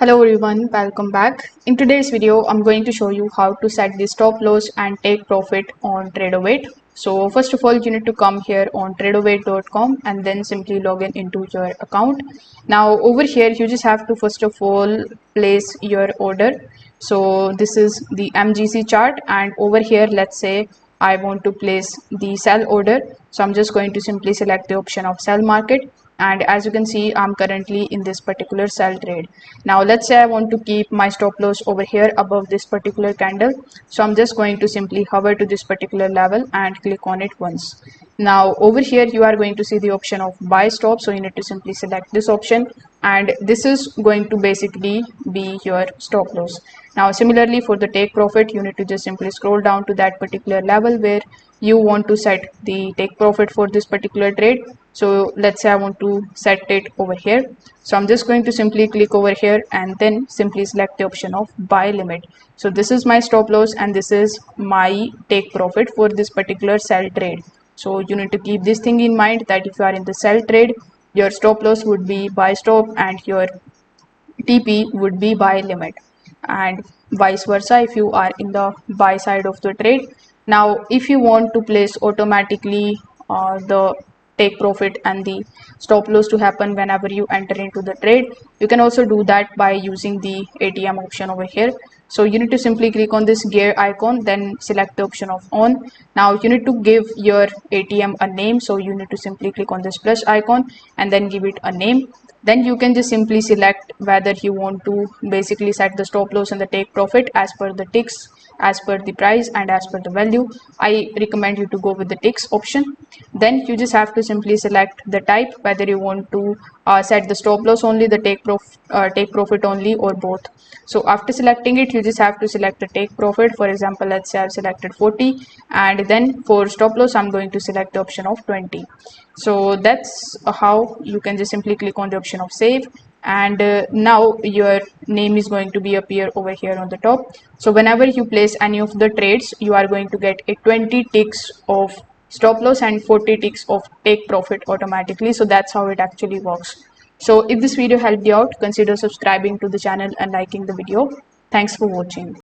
Hello everyone, welcome back. In today's video, I'm going to show you how to set the stop loss and take profit on Tradovate. So first of all, you need to come here on tradovate.com and then simply log in into your account. Now over here, you just have to first of all place your order. So this is the MGC chart, and over here, let's say I want to place the sell order. So I'm just going to simply select the option of sell market, and as you can see, I'm currently in this particular sell trade. Now let's say I want to keep my stop loss over here above this particular candle, so I'm just going to simply hover to this particular level and click on it once. Now over here you are going to see the option of buy stop, so you need to simply select this option, and this is going to basically be your stop loss. Now similarly for the take profit, you need to just simply scroll down to that particular level where you want to set the take profit for this particular trade. So let's say I want to set it over here, so I'm just going to simply click over here and then simply select the option of buy limit. So this is my stop loss and this is my take profit for this particular sell trade. So you need to keep this thing in mind, that if you are in the sell trade, your stop loss would be buy stop and your TP would be buy limit, and vice versa if you are in the buy side of the trade. Now if you want to place automatically the take profit and the stop loss to happen whenever you enter into the trade, you can also do that by using the ATM option over here. So you need to simply click on this gear icon, then select the option of on. Now you need to give your ATM a name, so you need to simply click on this plus icon and then give it a name. Then you can just simply select whether you want to basically set the stop loss and the take profit as per the ticks, as per the price and as per the value. I recommend you to go with the ticks option. Then you just have to simply select the type, whether you want to set the stop loss only, the take profit only, or both. So after selecting it, you just have to select the take profit. For example, let's say I've selected 40, and then for stop loss I'm going to select the option of 20. So that's how you can just simply click on the option of save, and now your name is going to be appear over here on the top. So whenever you place any of the trades, you are going to get a 20 ticks of stop loss and 40 ticks of take profit automatically. So that's how it actually works. So if this video helped you out, consider subscribing to the channel and liking the video. Thanks for watching.